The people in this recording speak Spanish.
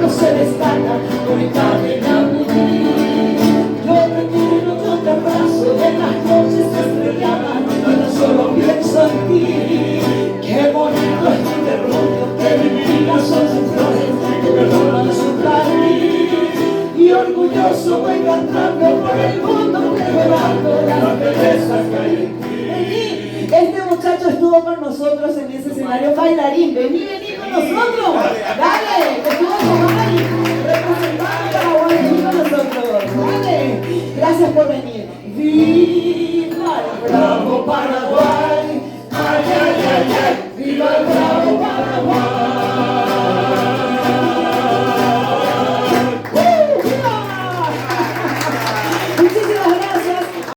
mundo se destaca con el Caminamudí. Yo te quiero, yo te abrazo, en las noches estrelladas, yo solo pienso en ti. Qué bonito es tu terruño, que divinas son sus flores, que me roban su jardín. Y orgulloso voy cantando por el mundo, celebrando las bellezas que hay en ti. Este muchacho estuvo con nosotros en ese escenario, bailarín. Vení con nosotros. Dale, que estuvo con nosotros.